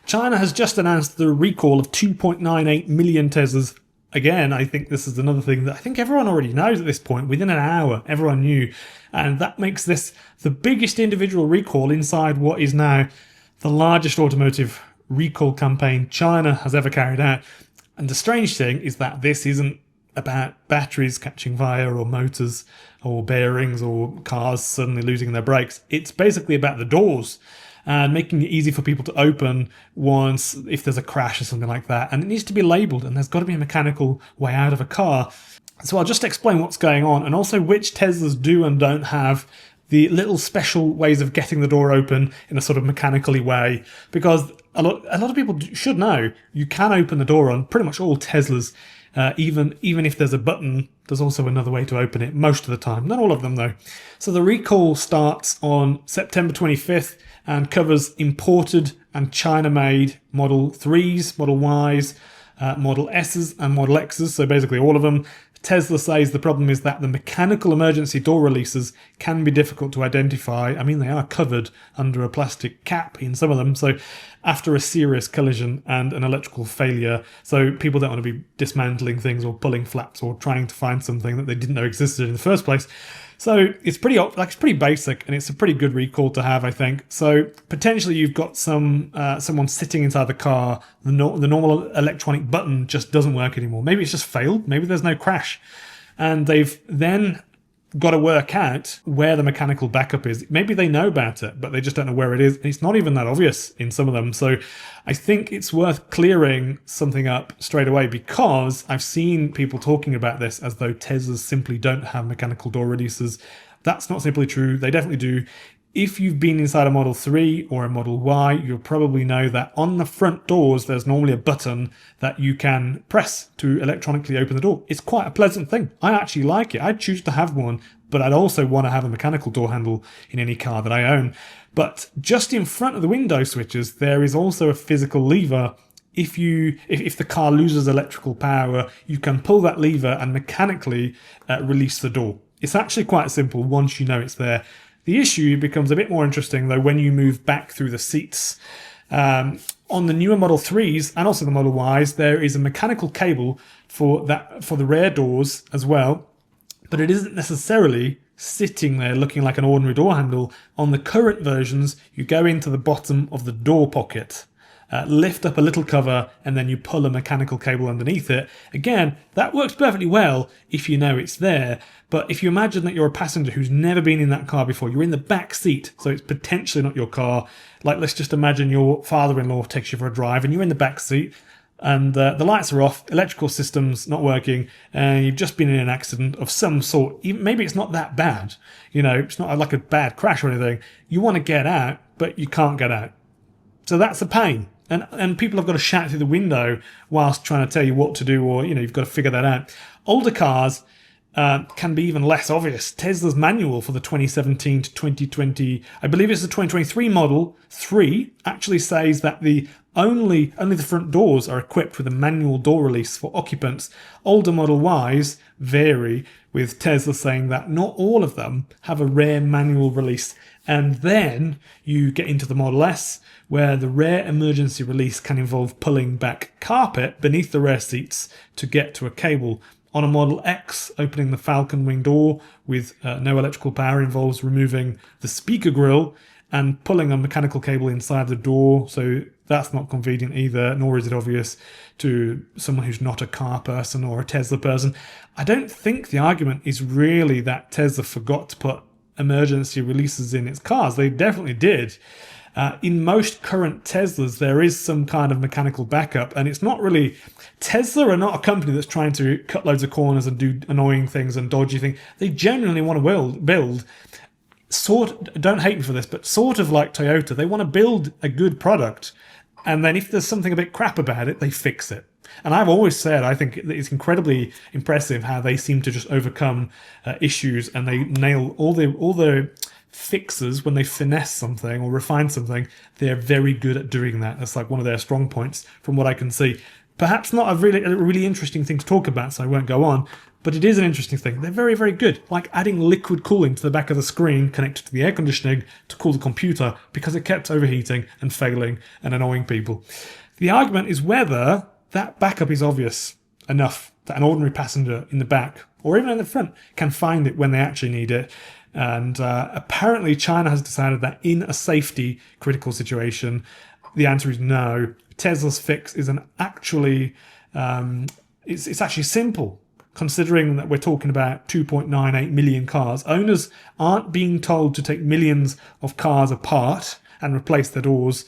China has just announced the recall of 2.98 million Teslas. Again, I think this is another thing that I think everyone already knows at this point. Within an hour, everyone knew. And that makes this the biggest individual recall inside what is now the largest automotive recall campaign China has ever carried out. And the strange thing is that this isn't about batteries catching fire or motors or bearings or cars suddenly losing their brakes. It's basically about the doors and making it easy for people to open once if there's a crash or something like that. And it needs to be labelled, and there's got to be a mechanical way out of a car. So I'll just explain what's going on and also which Teslas do and don't have the little special ways of getting the door open in a sort of mechanically way. Because a lot of people should know you can open the door on pretty much all Teslas. Even if there's a button, there's also another way to open it most of the time. Not all of them, though. So the recall starts on September 25th and covers imported and China-made Model 3s, Model Ys, Model S's and Model X's, so basically all of them. Tesla says the problem is that the mechanical emergency door releases can be difficult to identify. I mean, they are covered under a plastic cap in some of them, so after a serious collision and an electrical failure, so people don't want to be dismantling things or pulling flaps or trying to find something that they didn't know existed in the first place. So it's pretty basic, and it's a pretty good recall to have, I think. So potentially you've got someone sitting inside the car. The normal electronic button just doesn't work anymore. Maybe it's just failed. Maybe there's no crash, and they've then got to work out where the mechanical backup is. Maybe they know about it, but they just don't know where it is. And it's not even that obvious in some of them. So I think it's worth clearing something up straight away, because I've seen people talking about this as though Teslas simply don't have mechanical door releases. That's not simply true. They definitely do. If you've been inside a Model 3 or a Model Y, you'll probably know that on the front doors, there's normally a button that you can press to electronically open the door. It's quite a pleasant thing. I actually like it. I'd choose to have one, but I'd also want to have a mechanical door handle in any car that I own. But just in front of the window switches, there is also a physical lever. If the car loses electrical power, you can pull that lever and mechanically release the door. It's actually quite simple once you know it's there. The issue becomes a bit more interesting, though, when you move back through the seats. On the newer Model 3s and also the Model Ys, there is a mechanical cable for the rear doors as well, but it isn't necessarily sitting there looking like an ordinary door handle. On the current versions, you go into the bottom of the door pocket, lift up a little cover, and then you pull a mechanical cable underneath it. Again, that works perfectly well if you know it's there. But if you imagine that you're a passenger who's never been in that car before, you're in the back seat, so it's potentially not your car. Like, let's just imagine your father-in-law takes you for a drive and you're in the back seat and the lights are off, electrical system's not working, and you've just been in an accident of some sort. Maybe it's not that bad. It's not like a bad crash or anything. You want to get out, but you can't get out. So that's a pain. And people have got to shout through the window whilst trying to tell you what to do, or, you've got to figure that out. Older cars can be even less obvious. Tesla's manual for the 2017 to 2020, I believe it's the 2023 Model 3, actually says that only the front doors are equipped with a manual door release for occupants. Older Model Ys vary, with Tesla saying that not all of them have a rear manual release. And then you get into the Model S, where the rear emergency release can involve pulling back carpet beneath the rear seats to get to a cable. On a Model X, opening the Falcon wing door with no electrical power involves removing the speaker grille and pulling a mechanical cable inside the door, so that's not convenient either, nor is it obvious to someone who's not a car person or a Tesla person. I don't think the argument is really that Tesla forgot to put emergency releases in its cars. They definitely did. In most current Teslas, there is some kind of mechanical backup, and it's not really... Tesla are not a company that's trying to cut loads of corners and do annoying things and dodgy things. They genuinely want to build don't hate me for this, but sort of like Toyota. They want to build a good product, and then if there's something a bit crap about it, they fix it. And I've always said I think it's incredibly impressive how they seem to just overcome issues, and they nail all the fixes when they finesse something or refine something. They're very good at doing that. That's like one of their strong points from what I can see. Perhaps not a really interesting thing to talk about, so I won't go on. But it is an interesting thing. They're very, very good. Like adding liquid cooling to the back of the screen connected to the air conditioning to cool the computer because it kept overheating and failing and annoying people. The argument is whether that backup is obvious enough that an ordinary passenger in the back or even in the front can find it when they actually need it. And apparently China has decided that in a safety critical situation, the answer is no. Tesla's fix is it's actually simple. Considering that we're talking about 2.98 million cars, owners aren't being told to take millions of cars apart and replace their doors.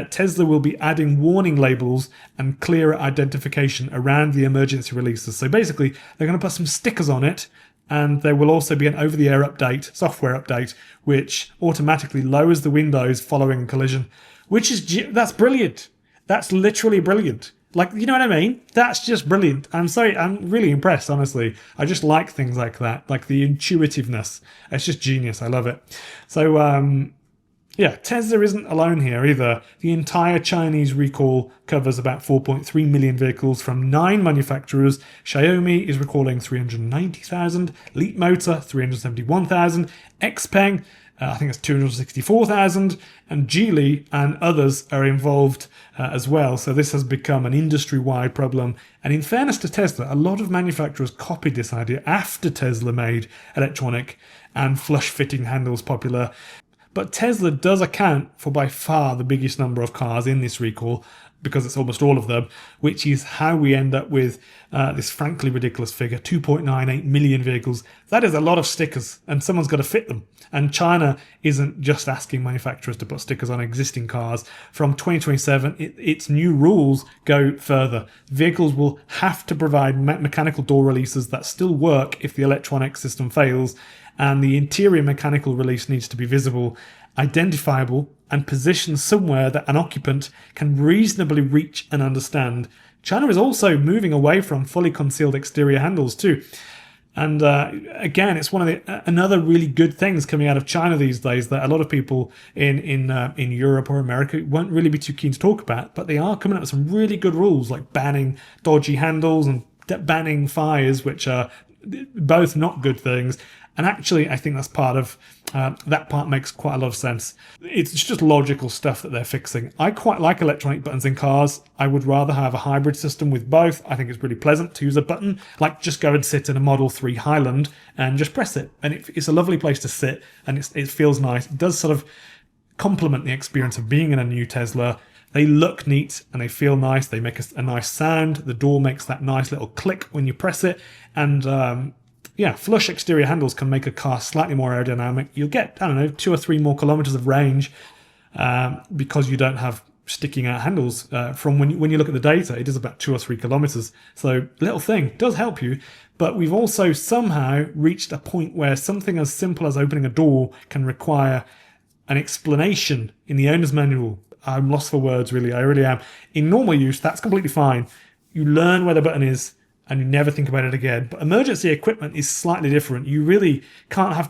Tesla will be adding warning labels and clearer identification around the emergency releases. So basically, they're going to put some stickers on it, and there will also be an over-the-air update, software update, which automatically lowers the windows following a collision. That's brilliant. That's literally brilliant. Like, you know what I mean? That's just brilliant. I'm really impressed, honestly. I just like things like that, like the intuitiveness. It's just genius. I love it. So, Tesla isn't alone here either. The entire Chinese recall covers about 4.3 million vehicles from 9 manufacturers. Xiaomi is recalling 390,000, Leapmotor 371,000, XPeng I think it's 264,000, and Geely and others are involved as well. So this has become an industry-wide problem. And in fairness to Tesla, a lot of manufacturers copied this idea after Tesla made electronic and flush-fitting handles popular. But Tesla does account for by far the biggest number of cars in this recall, because it's almost all of them, which is how we end up with this frankly ridiculous figure, 2.98 million vehicles. That is a lot of stickers, and someone's got to fit them. And China isn't just asking manufacturers to put stickers on existing cars. From 2027, its new rules go further. Vehicles will have to provide mechanical door releases that still work if the electronic system fails, and the interior mechanical release needs to be visible, identifiable, and positioned somewhere that an occupant can reasonably reach and understand. China is also moving away from fully concealed exterior handles too. And again, it's one of another really good things coming out of China these days that a lot of people in Europe or America won't really be too keen to talk about. But they are coming up with some really good rules, like banning dodgy handles and banning fires, which are both not good things. And actually, I think that's part of that part makes quite a lot of sense. It's just logical stuff that they're fixing. I quite like electronic buttons in cars. I would rather have a hybrid system with both. I think it's really pleasant to use a button. Like, just go and sit in a Model 3 Highland and just press it. And it's a lovely place to sit, and it feels nice. It does sort of complement the experience of being in a new Tesla. They look neat and they feel nice. They make a nice sound. The door makes that nice little click when you press it. And flush exterior handles can make a car slightly more aerodynamic. You'll get, 2 or 3 more kilometers of range because you don't have sticking out handles. From when you look at the data, it is about 2 or 3 kilometers. So little thing does help you. But we've also somehow reached a point where something as simple as opening a door can require an explanation in the owner's manual. I'm lost for words, really. I really am. In normal use, that's completely fine. You learn where the button is, and you never think about it again. But emergency equipment is slightly different. You really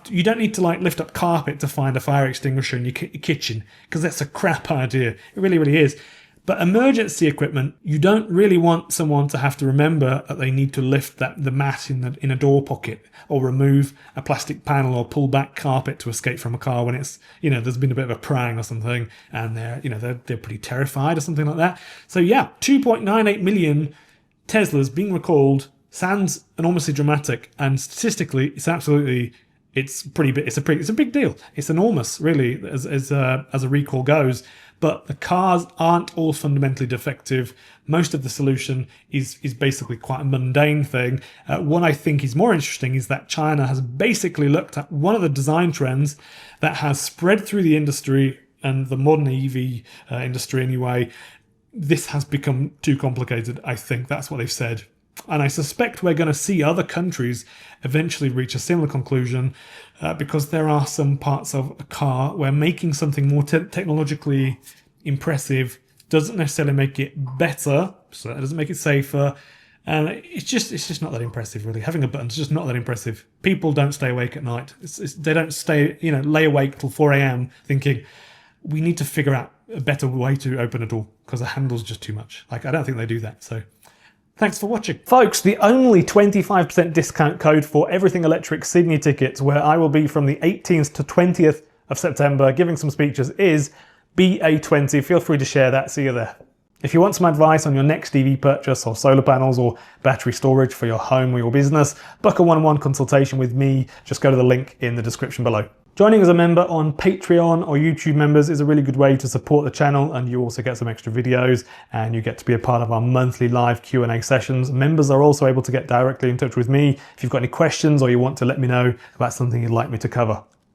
you don't need to lift up carpet to find a fire extinguisher in your kitchen, because that's a crap idea. It really, really is. But emergency equipment, you don't really want someone to have to remember that they need to lift the mat in a door pocket, or remove a plastic panel, or pull back carpet to escape from a car when it's, there's been a bit of a prang or something, and they're pretty terrified or something like that. So 2.98 million Teslas being recalled sounds enormously dramatic, and statistically, it's a big deal. It's enormous, really, as a recall goes. But the cars aren't all fundamentally defective. Most of the solution is basically quite a mundane thing. What I think is more interesting is that China has basically looked at one of the design trends that has spread through the industry and the modern EV industry anyway. This has become too complicated, I think. That's what they've said. And I suspect we're going to see other countries eventually reach a similar conclusion because there are some parts of a car where making something more technologically impressive doesn't necessarily make it better, so it doesn't make it safer. And it's just not that impressive, really. Having a button is just not that impressive. People don't stay awake at night. They don't lay awake till 4 a.m. thinking, we need to figure out a better way to open a door because a handle's just too much. I don't think they do that. So Thanks for watching. Folks, the only 25% discount code for Everything Electric Sydney tickets, where I will be from the 18th to 20th of September giving some speeches, is BA20. Feel free to share that. See you there. If you want some advice on your next EV purchase or solar panels or battery storage for your home or your business, book a one-on-one consultation with me. Just go to the link in the description below. Joining as a member on Patreon or YouTube members is a really good way to support the channel, and you also get some extra videos and you get to be a part of our monthly live Q&A sessions. Members are also able to get directly in touch with me if you've got any questions or you want to let me know about something you'd like me to cover.